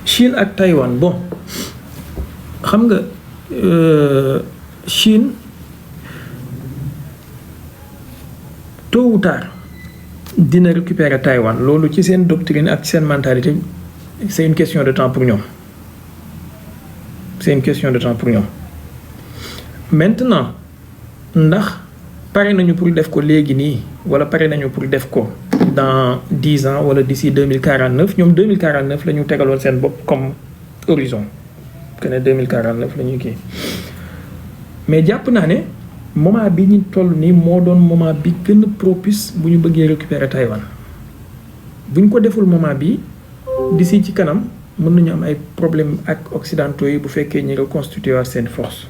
Chine ak Taïwan bon xam nga Chine tôt ou tard dina récupérer Taïwan loolu ci seen doctrine ak ci seen mentalité c'est une question de temps pour ñoom c'est une question de temps pour ñoom maintenant ndax pare nañu pour def ko léegi nii wala pare nañu pour def ko dans 10 ans wala d'ici 2049 ñoom 2049 la ñu tegaloon seen bopp comme horizon que ne 2049 la ñuy kii mais jàpp naa ne moment bi ñu toll nii moo doon moment bi gën a propice bu ñu bëggee récupérer Taïwan bu ñu ko deful moment bi d'ici ci kanam mën nañu am ay problème ak occidentaux yi bu fekkee ñi reconstituer waat seen force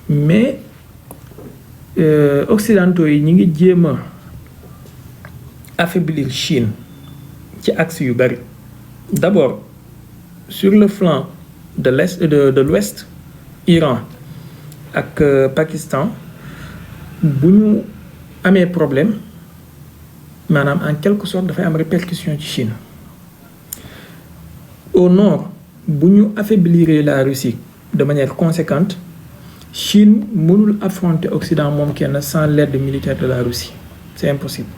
mais occidentaux yi ñi ngi jéem a affaiblir Chine ci axe yu bari d'abord sur le flanc de l'est de l'ouest Iran ak Pakistan bu ñu amee problème maanaam en quelque sorte dafay am répercussion ci Chine au nord bu ñu affaiblir la Russie de manière conséquente Chine mënul affronter Occident moom kenn sans l'aide militaire de la Russie c'est impossible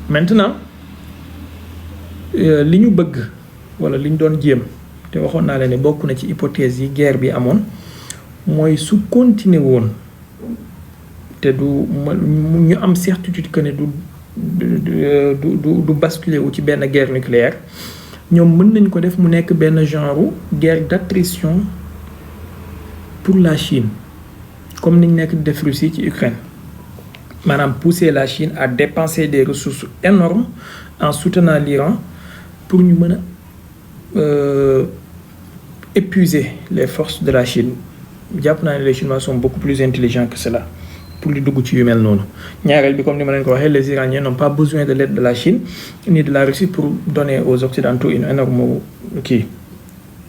maintenant li ñu bëgg wala li ñu doon jéem te waxoon naa la ne bokk na ci hypothèse yi guerre bi amoon mooy su continuer woon te du ñu am certitude que ne du basculer wu ci benn guerre nucléaire ñoom mën nañ ko def mu nekk benn genre guerre d'attrition pour la Chine comme niñ nekk di def Russie ci Ukraine maanaam pousser la Chine à dépenser des ressources énormes en soutenant l'Iran pour ñu mën a épuiser les forces de la Chine jàpp naa ne les Chinois sont beaucoup plus intelligents que cela pour di dugg ci yu mel noonu ñaareel bi comme ni ma leen ko waxee les Iraniens n'ont pas besoin de l'aide de la Chine ni de la Russie pour donner aux Occidentaux une énorme kii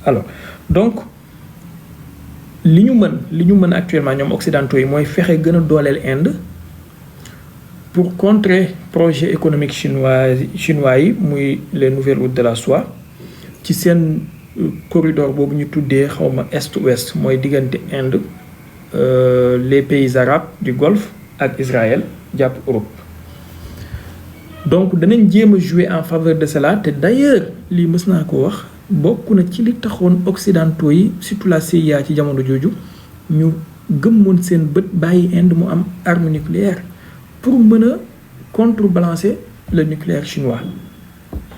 alors donc li ñu mën actuellement ñoom Occidentaux yi mooy fexe gën a dooleel Inde pour contrer projet économique chinois yi muy les nouvelles routes de la soie ci seen corridor boobu ñu tuddee xawma est-ouest mooy diggante Inde les pays arabes du Golfe ak Israël jàpp Europe donc danañ jéem a jouer en faveur de cela te d'ailleurs lii mës naa ko wax bokk na ci li taxoon occidentaux yi surtout la CIA ci jamono jooju ñu gëmmoon seen bët bàyyi Inde mu am arme nucléaire pour mën a contrebalancer le nucléaire chinois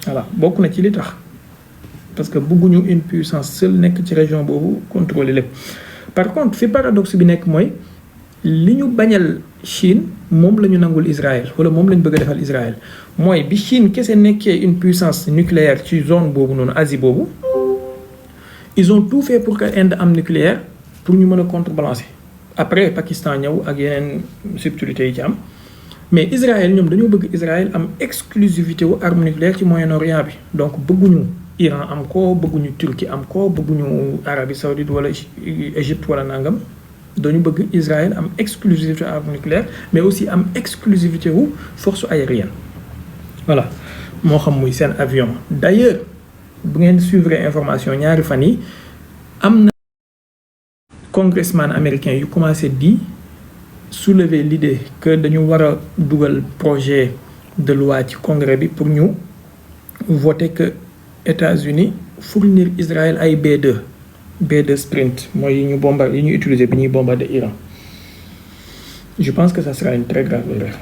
voilà bokk na ci li tax parce que bëgguñu une puissance seule nekk ci région boobu contrôler lépp par contre fi paradoxe bi nekk mooy li ñu bañal Chine moom la ñu nangul Israël wala moom la ñu bëgg a defal Israël mooy bi Chine kese nekkee une puissance nucléaire ci zone boobu noonu Asie boobu ils ont tout fait pour que Inde am nucléaire pour ñu mën a contrebalancer après Pakistan ñëw ak yeneen subtilités yi ci am mais Israël ñoom dañoo bëgg Israël am exclusivité wu arme nucléaire ci Moyen-Orient bi donc bëgguñu Iran am ko bëgguñu Turquie am ko bëgguñu Arabie Saoudite wala Égypte wala nangam dañu bëgg Israël am exclusivité arme nucléaire mais aussi am exclusivité wu force aérienne voilà moo xam muy seen avion d'ailleurs bu ngeen suivre information ñaari fan yi am na congressman américain yu commencé di soulever l'idée que dañu war a dugal projet de loi ci congrès bi pour ñu voter que États-Unis fournir Israël ay B2 Sprint mooy yi ñu utiliser bi ñuy bombarder Iran je pense que ça sera une très grave erreur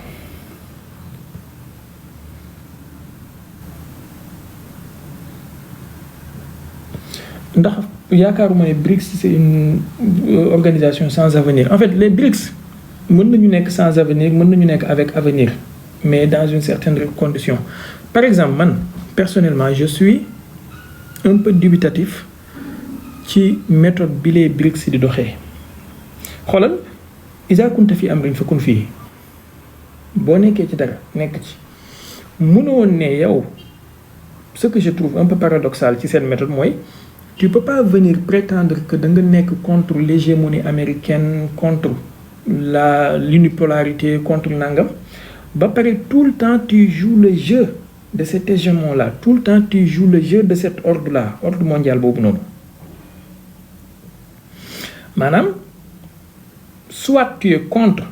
ndax yaakaaruma ne BRICS c'est une organisation sans avenir en fait les BRICS mën nañu nekk sans avenir mën nañu nekk avec avenir mais dans une certaine condition par exemple man personnellement je suis un peu dubitatif ci méthode bi les BRICS di doxee xoolal isa kunta fi amrin fa kun fii boo nekkee ci dara nekk ci mënoon ne yow ce que je trouve un peu paradoxal ci seen méthode mooy tu peux pas venir prétendre que da nga nekk contre l'hégémonie américaine contre l'unipolarité contre nangam ba pare tout le temps tu joues le jeu de cet hégémon là tout le temps tu joues le jeu de cet ordre là ordre mondial boobu noonu maanaam soit tu es contre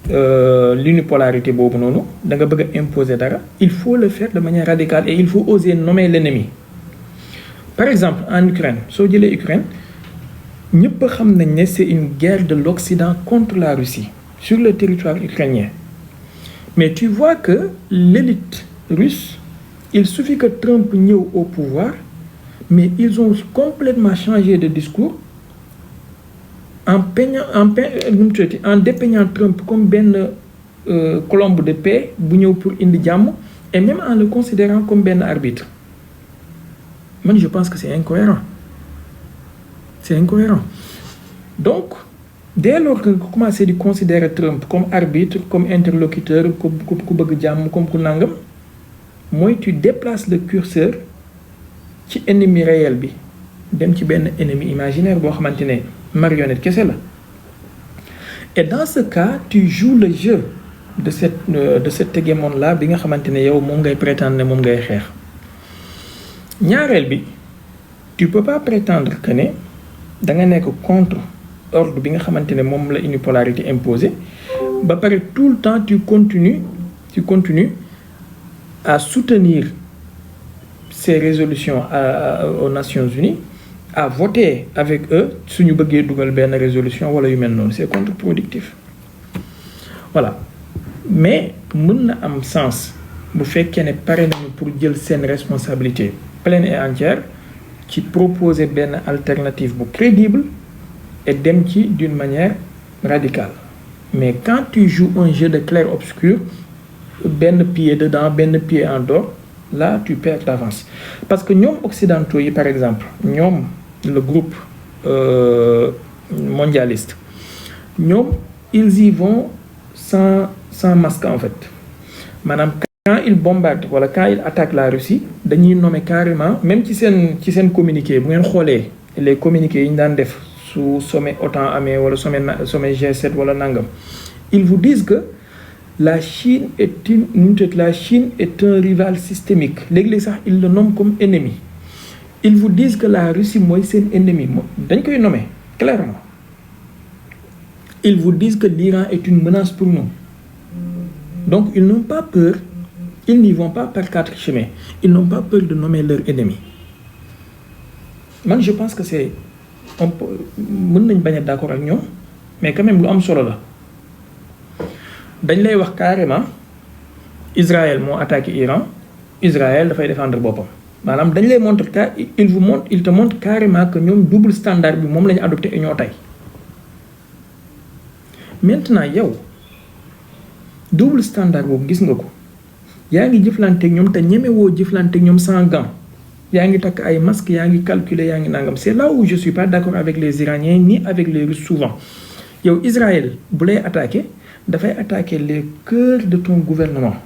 l'unipolarité boobu noonu da nga bëgg a imposer dara il faut le faire de manière radicale et il faut oser nommer l'ennemi par exemple en Ukraine soo jëlee Ukraine ñëpp xam nañ ne c'est une guerre de l'Occident contre la Russie sur le territoire ukrainien mais tu vois que l'élite russe il suffit que Trump ñëw au pouvoir mais ils ont complètement changé de discours en dépeignant Trump comme benn colombe de paix bu ñëw pour indi jàmm et même en le considérant comme benn arbitre man je pense que c'est incohérent donc dès lors que nga commencé di considérer Trump comme arbitre comme interlocuteur ku bëgg jàmm comme ku nangam mooy tu déplaces le curseur ci ennemi réel bi dem ci benn ennemi imaginaire boo xamante ne marionnette kese la et dans ce cas tu joues le jeu de cet hégémon là bi nga xamante ne yow moom ngay prétendre ne moom ngay xeex ñaareel bi tu peux pas prétendre que ne da nga nekk contre ordre bi nga xamante ne moom la unipolarité imposée ba pare tout le temps tu continues à soutenir ces résolutions aux Nations Unies à voter avec eux suñu bëggee dugal benn résolution wala yu mel noonu c'est contre-productif voilà mais mën na am sens bu fekkee ne pare nañu pour jël seen responsabilité pleine et entière ci proposer benn alternative bu crédible et dem ci d'une manière radicale mais quand tu joues un jeu de clair-obscur benn pied dedans benn pied en dehors là tu perds d'avance parce que ñoom occidentaux yi par exemple ñoom le groupe mondialiste ñoom ils y vont sans masque en fait maanaam quand ils bombardent wala quand ils attaquent la Russie dañuy nommer carrément même ci seen communiqué bu ngeen xoolee les communiqués yi ñu daan def su sommet OTAN amee wala sommet G7 wala nangam ils vous disent que la Chine est un rival systémique léegi sax ils le nomment comme ennemi ils vous disent que la Russie mooy seen ennemi dañ koy nommer clairement ils vous disent que l'Iran est une menace pour nous donc ils n'ont pas peur ils n'y vont pas par quatre chemins ils n'ont pas peur de nommer leur ennemi man je pense que c'est mën nañ bañ a d'accord ak ñoom mais quand même lu am solo la dañ lay wax carrément Israël moo attaqué Iran Israël dafay défendre boppam maanaam dañ lay montre il te montre carrément que ñoom double standard bi moom la ñu adopté et ñoo tey maintenant yow double standard boobu gis nga ko yaa ngi jëflanteeg ñoom te ñemewoo jëflanteeg ñoom sans gants yaa ngi takk ay masques yaa ngi calculer yaa ngi nangam c'est là où je suis pas d'accord avec les Iraniens ni avec les Russes souvent yow Israël bu lay attaquer dafay attaquer les cœurs de ton gouvernement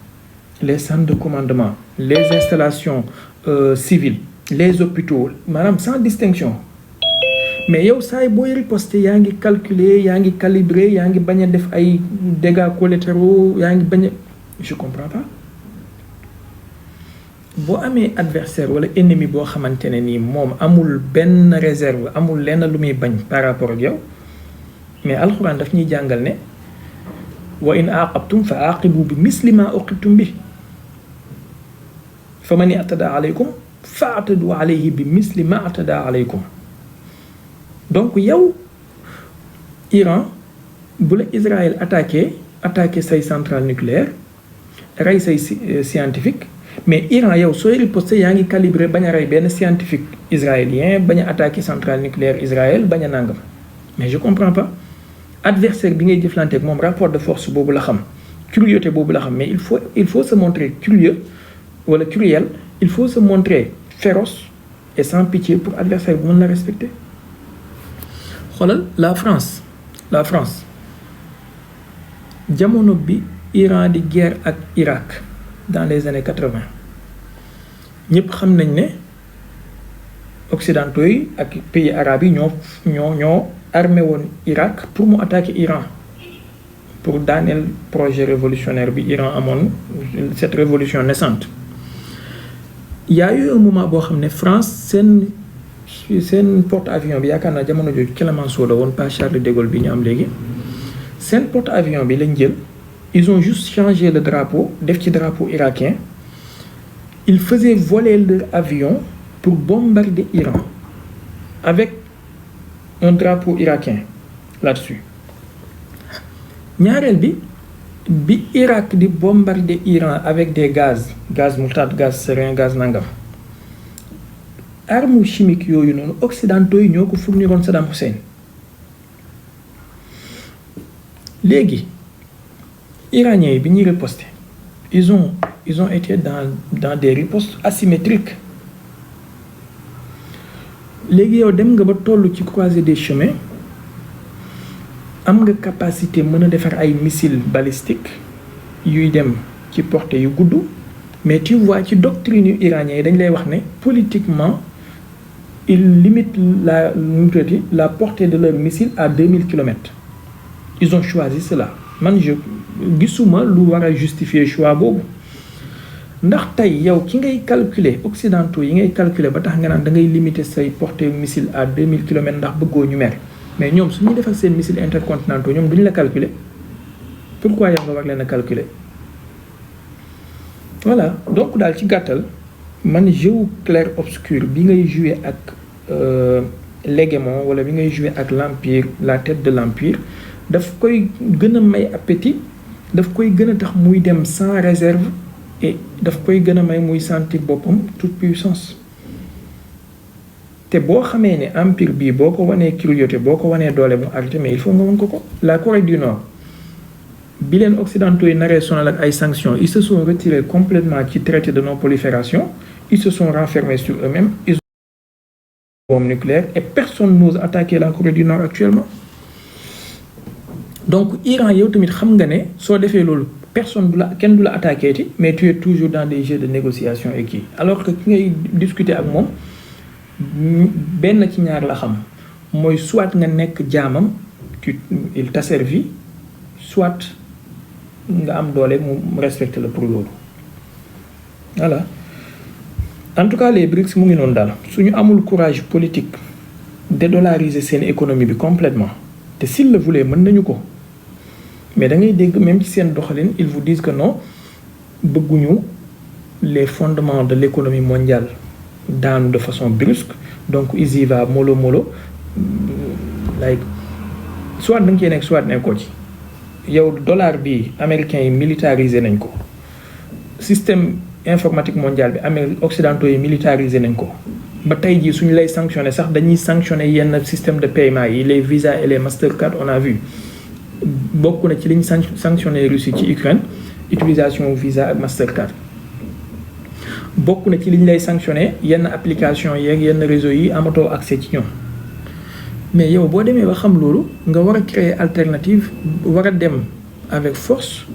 les centres de commandement les installations civiles les hôpitaux maanaam sans distinction mais yow saay booy riposter yaa ngi calculer yaa ngi calibrer yaa ngi bañ a def ay dégâts collatéraux yaa ngi bañ a je comprends pas boo amee adversaire wala ennemi boo xamante ne nii moom amul benn réserve amul lenn lu muy bañ par rapport ak yow mais alxuraan daf ñuy jàngal ne wa in aaqabtum fa aaqibu bi misli ma uqibtum bi fa man i'tada alaykum fa atadu alayhi bi misli ma atada alaykum donc yow Iran bu la Israël attaqué say centrale nucléaire rey say scientifique mais Iran yow sooy riposter yaa ngi calibré bañ a rey benn scientifique israélien bañ a attaqué centrale nucléaire Israël bañ a nangam mais je comprends pas adversaire bi ngay jëflanteeg moom rapport de force boobu la xam cruauté boobu la xam mais il faut se montrer cruel il faut se montrer féroce et sans pitié pour adversaire bu mën la respecter xoolal la France jamono bi Iran di guerre ak Irak dans les années 80 ñëpp xam nañ ne occidentaux yi ak pays arabes yi ñoo armé woon Irak pour mu attaquer Iran pour daaneel projet révolutionnaire bi Iran amoon, cette révolution naissante. Il y a eu un moment boo xam ne France seen porte-avions bi yaakaar naa jamono jooju Clémenceau la woon, pas Charles de Gaulle bi ñu am léegi. Seen porte-avions bi lañ jël, ils ont juste changé le drapeau, def ci drapeau irakien. Ils faisaient voler leur avion pour bombarder Iran avec un drapeau irakien là-dessus. ñaareel bi Irak di bombarder Iran avec des gaz moutarde, gaz sarin, gaz nangam, armes chimiques yooyu noonu occidentaux yi ñoo ko fourniroon Saddam Hussein. Léegi iraniens yi bi ñuy riposter, ils ont été dans des ripostes asymétriques. Léegi yow dem nga ba tollu ci croisée des chemins, am nga capacité mën a defar ay missiles balistiques yuy dem ci portée yu gudd, mais tu vois ci doctrine yu iranien yi dañ lay wax ne politiquement ils limitent la portée de leurs missiles à 2000 km. Ils ont choisi cela. Man gisuma lu war a justifier choix boobu, ndax tey yow ki ngay calculer occidentaux yi ngay calculer ba tax nga naan da ngay limiter say portée missile à 2000 km ndax bëggoo ñu mer, mais ñoom su ñuy defal seen missiles intercontinentaux ñoom duñu la calculer. Pourquoi yow nga war leen a calculer? Voilà, donc daal ci gàttal man jeu clair obscur bi ngay jouer ak l'hégémon wala bi ngay jouer ak l'empire, la tête de l'empire, daf koy gën a may appétit, daf koy gën a tax muy dem sans réserve, et daf koy gën a may muy sentir boppam toute puissance. te boo xamee ne empire bii boo ko wanee cruauté, boo ko wanee doole mu arrêté, mais il faut nga wan ko. La Corée du Nord bi leen occidentaux yi naree sonal ak ay sanctions, ils se sont retirés complètement ci traité de non-prolifération, ils se sont renfermés sur eux-mêmes, ils ont une bombe nucléaire et personne n'ose attaquer la Corée du Nord actuellement. Donc Iran yow tamit xam nga ne soo defee loolu personne kenn du la attaqué ti, mais tu es toujours dans des jeux de négociation et kii, alors que ki ngay discuter ak moom benn ci ñaar la xam, mooy soit nga nekk jaamam, il t'asservit, soit nga am doole mu respecte la pour loolu. Voilà, en tout cas les BRICS mu ngi noonu daal, suñu amul courage politique dédollariser seen économie bi complètement, te s'ils le voulaient mën nañu ko, mais da ngay dégg même ci seen doxalin ils vous disent que non, bëgguñu les fondements de l'économie mondiale daanu de façon brusque, donc ils y va mollo like soit da nga cee nekk soit nekkoo ci. yow dollar bi américains yi militarisé nañ ko, système informatique mondial bi occidentaux yi militarisé nañ ko, ba tey jii suñu lay sanctionné sax dañuy sanctionné yenn système de paiement yi, les Visa et les Mastercard, on a vu. bokk na ci liñ sanctionné Russie ci Ukraine, utilisation Visa ak Mastercard. bokk na ci liñ lay sanctionné yenn application yeeg yenn réseau yi amatoo accès ci ñoom. mais yow boo demee ba xam loolu nga war a créer alternative, war a dem avec force,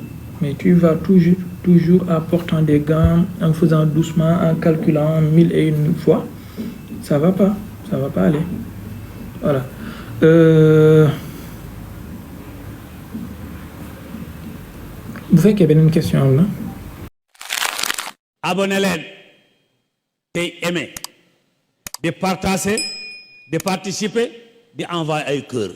mais tu vas toujours en portant des gants, en faisant doucement, en calculant 1001 fois, ça va pas aller. Voilà. bu fekkee beneen question am na. abonné leen tey aimé, de partager, de participer, di envoyer ay cœur.